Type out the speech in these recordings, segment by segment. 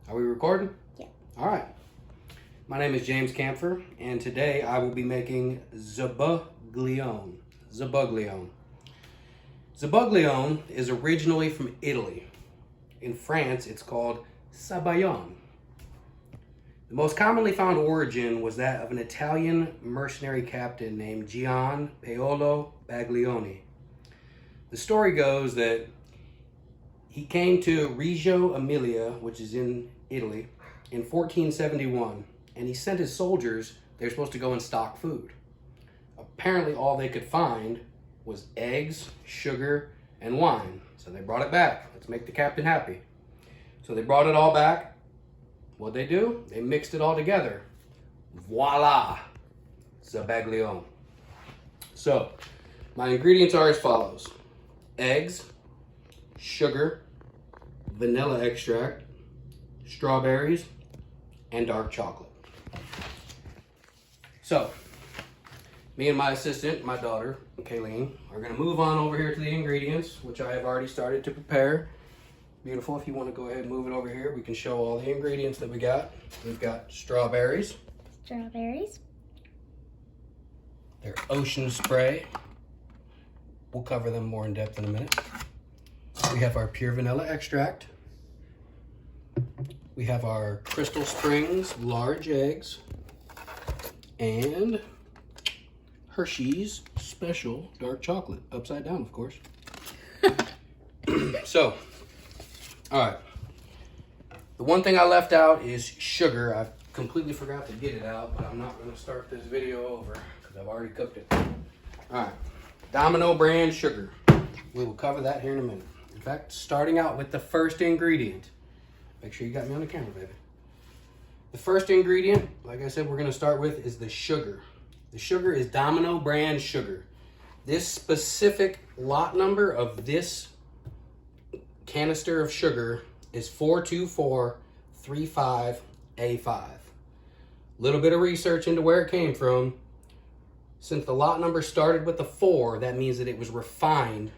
Are we recording? Yeah. All right. My name is James Camphor, and today I will be making Zabaglione. Zabaglione. Zabaglione is originally from Italy. In France, it's called Zabaglione. The most commonly found origin was that of an Italian mercenary captain named Gian Paolo Baglioni. The story goes that he came to Reggio Emilia, which is in Italy, in 1471, and he sent his soldiers, they were supposed to go and stock food. Apparently all they could find was eggs, sugar, and wine. So they brought it back. Let's make the captain happy. So they brought it all back. What'd they do? They mixed it all together. Voila! Zabaglione. So, my ingredients are as follows. Eggs, sugar, vanilla extract, strawberries, and dark chocolate. So, me and my assistant, my daughter, Kayleen, are going to move on over here to the ingredients, which I have already started to prepare. Beautiful. If you want to go ahead and move it over here, we can show all the ingredients that we got. We've got strawberries. Strawberries. They're ocean spray. We'll cover them more in depth in a minute. We have our pure vanilla extract. We have our Crystal Springs large eggs. And Hershey's special dark chocolate. Upside down, of course. So, all right. The one thing I left out is sugar. I completely forgot to get it out, but I'm not going to start this video over because I've already cooked it. All right. Domino brand sugar. We will cover that here in a minute. In fact, starting out with the first ingredient. Make sure you got me on the camera, baby. The first ingredient, like I said, we're going to start with is the sugar. The sugar is Domino brand sugar. This specific lot number of this canister of sugar is 42435A5. Little bit of research into where it came from. Since the lot number started with the 4, that means that it was refined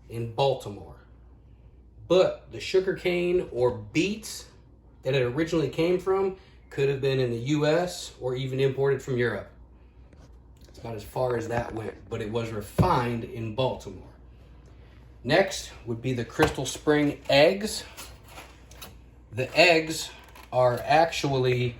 in Baltimore. But the sugarcane or beets that it originally came from could have been in the US or even imported from Europe. That's about as far as that went, but it was refined in Baltimore. Next would be the Crystal Spring eggs. The eggs are actually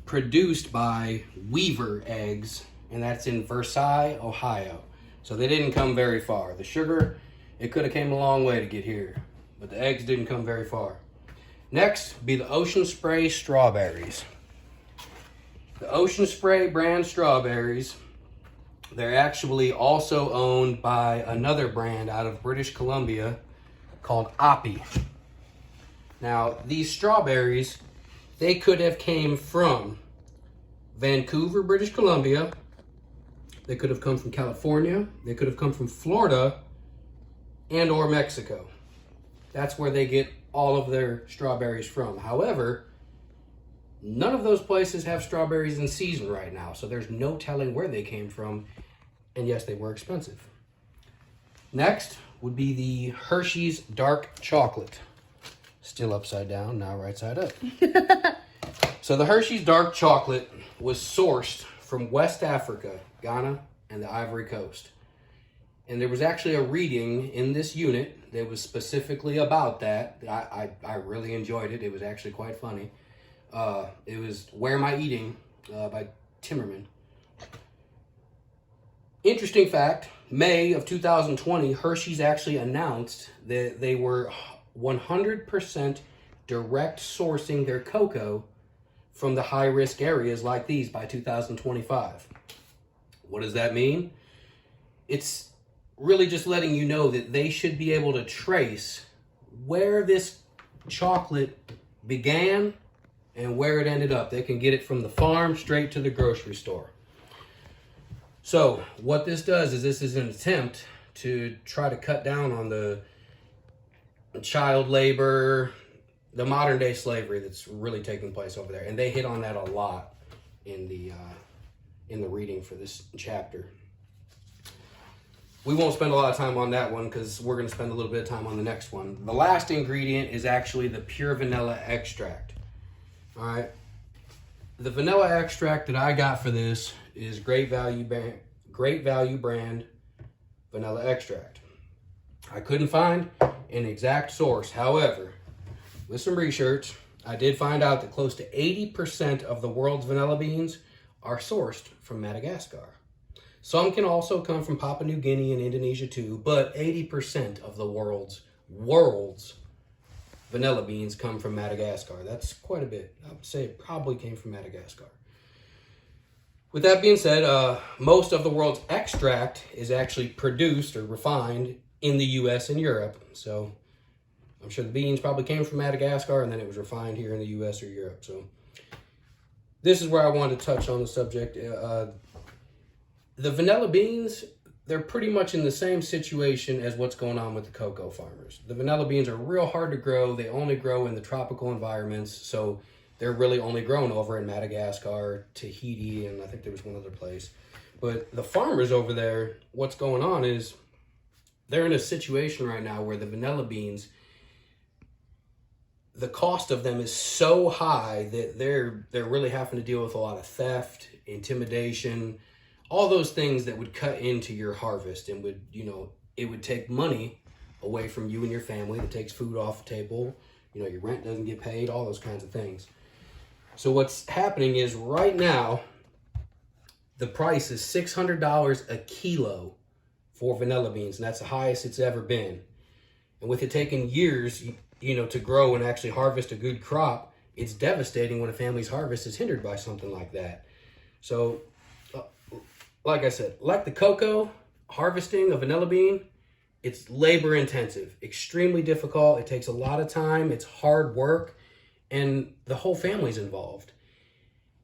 produced by Weaver Eggs, and that's in Versailles, Ohio. So they didn't come very far. The sugar, it could have came a long way to get here, but the eggs didn't come very far. Next would be the Ocean Spray strawberries. The Ocean Spray brand strawberries, they're actually also owned by another brand out of British Columbia called Oppie. Now, these strawberries, they could have came from Vancouver, British Columbia. They could have come from California. They could have come from Florida and or Mexico. That's where they get all of their strawberries from. However, none of those places have strawberries in season right now, so there's no telling where they came from. And yes, they were expensive. Next would be the Hershey's dark chocolate. Still upside down, now right side up. So the Hershey's dark chocolate was sourced from West Africa, Ghana, and the Ivory Coast. And there was actually a reading in this unit that was specifically about that. I really enjoyed it. It was actually quite funny. It was Where Am I Eating by Timmerman. Interesting fact, May of 2020, Hershey's actually announced that they were 100% direct sourcing their cocoa from the high-risk areas like these by 2025. What does that mean? It's really just letting you know that they should be able to trace where this chocolate began and where it ended up. They can get it from the farm straight to the grocery store. So what this does is this is an attempt to try to cut down on the child labor, the modern day slavery that's really taking place over there. And they hit on that a lot in the reading for this chapter. We won't spend a lot of time on that one because we're going to spend a little bit of time on the next one. The last ingredient is actually the pure vanilla extract. All right. The vanilla extract that I got for this is Great Value brand vanilla extract. I couldn't find an exact source. However, with some research, I did find out that close to 80% of the world's vanilla beans are sourced from Madagascar. Some can also come from Papua New Guinea and Indonesia too, but 80% of the world's vanilla beans come from Madagascar. That's quite a bit. I would say it probably came from Madagascar. With that being said, most of the world's extract is actually produced or refined in the US and Europe. So I'm sure the beans probably came from Madagascar and then it was refined here in the US or Europe. So this is where I wanted to touch on the subject. The vanilla beans, they're pretty much in the same situation as what's going on with the cocoa farmers. The vanilla beans are real hard to grow. They only grow in the tropical environments. So they're really only grown over in Madagascar, Tahiti, and I think there was one other place. But the farmers over there, what's going on is they're in a situation right now where the vanilla beans, the cost of them is so high that they're really having to deal with a lot of theft, intimidation, all those things that would cut into your harvest and would, it would take money away from you and your family. It takes food off the table. Your rent doesn't get paid, all those kinds of things. So what's happening is right now, the price is $600 a kilo for vanilla beans, and that's the highest it's ever been. And with it taking years, to grow and actually harvest a good crop, it's devastating when a family's harvest is hindered by something like that. So, like I said, like the cocoa, harvesting a vanilla bean, it's labor intensive, extremely difficult. It takes a lot of time. It's hard work, and the whole family's involved.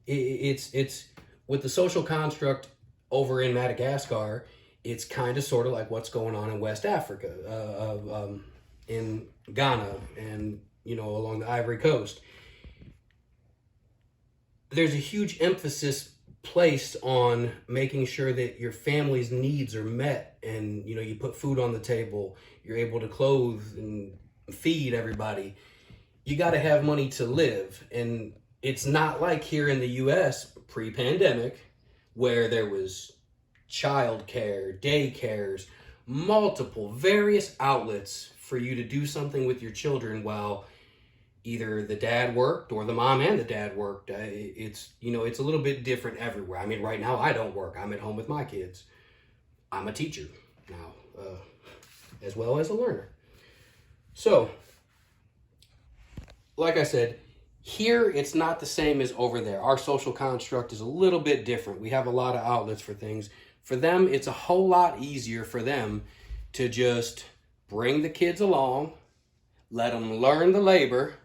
It's with the social construct over in Madagascar, it's kind of sort of like what's going on in West Africa, in Ghana, and along the Ivory Coast. There's a huge emphasis placed on making sure that your family's needs are met, and you put food on the table, you're able to clothe and feed everybody. You got to have money to live, and it's not like here in the US pre-pandemic where there was childcare, daycares, multiple various outlets for you to do something with your children while either the dad worked or the mom and the dad worked. It's a little bit different everywhere. I mean, right now I don't work. I'm at home with my kids. I'm a teacher now, as well as a learner. So, like I said, here it's not the same as over there. Our social construct is a little bit different. We have a lot of outlets for things. For them, it's a whole lot easier for them to just bring the kids along, let them learn the labor,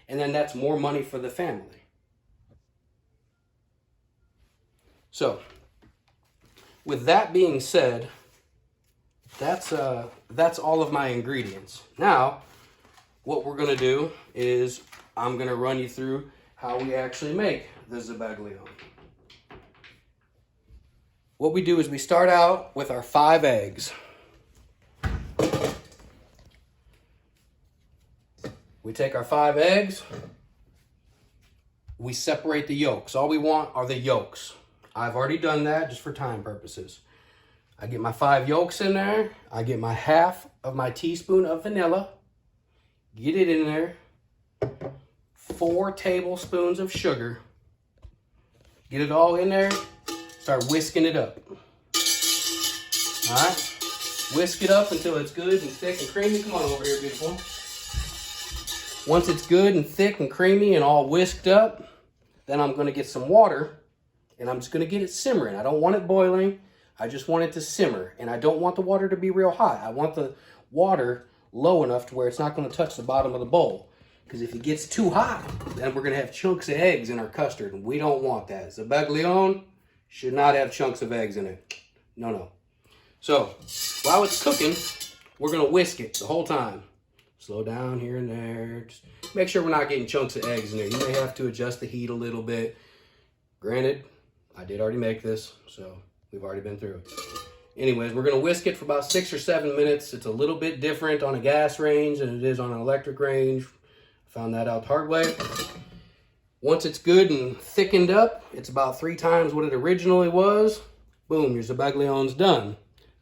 and then that's more money for the family. So, with that being said, that's all of my ingredients. Now, what we're going to do is I'm going to run you through how we actually make the Zabaglione. What we do is we start out with our 5 eggs. We take our 5 eggs, we separate the yolks. All we want are the yolks. I've already done that just for time purposes. I get my 5 yolks in there. I get my half of my teaspoon of vanilla. Get it in there. 4 tablespoons of sugar. Get it all in there. Start whisking it up. All right. Whisk it up until it's good and thick and creamy. Come on over here, beautiful. Once it's good and thick and creamy and all whisked up, then I'm going to get some water and I'm just going to get it simmering. I don't want it boiling. I just want it to simmer, and I don't want the water to be real hot. I want the water low enough to where it's not going to touch the bottom of the bowl. Because if it gets too hot, then we're going to have chunks of eggs in our custard, and we don't want that. Zabaglione should not have chunks of eggs in it. No, no. So, while it's cooking, we're going to whisk it the whole time. Slow down here and there. Just make sure we're not getting chunks of eggs in there. You may have to adjust the heat a little bit. Granted, I did already make this, so we've already been through it. Anyways, we're going to whisk it for about 6 or 7 minutes. It's a little bit different on a gas range than it is on an electric range. Found that out the hard way. Once it's good and thickened up, it's about 3 times what it originally was. Boom, your Zabaglione's done.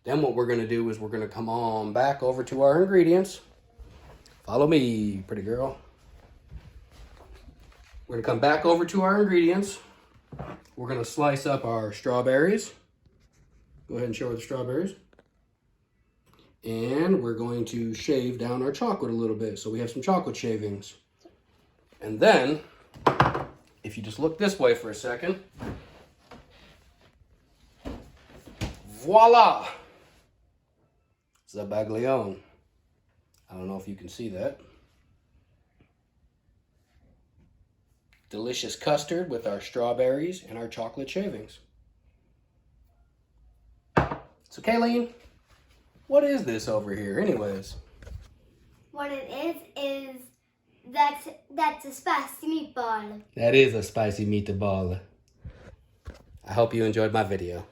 Then what we're gonna do is we're gonna come on back over to our ingredients. Follow me, pretty girl. We're gonna come back over to our ingredients. We're gonna slice up our strawberries. Go ahead and show her the strawberries. And we're going to shave down our chocolate a little bit, so we have some chocolate shavings. And then, if you just look this way for a second, voila! Zabaglione. I don't know if you can see that. Delicious custard with our strawberries and our chocolate shavings. So Kayleen, what is this over here anyways? What it is that's a spicy meatball. That is a spicy meatball. I hope you enjoyed my video.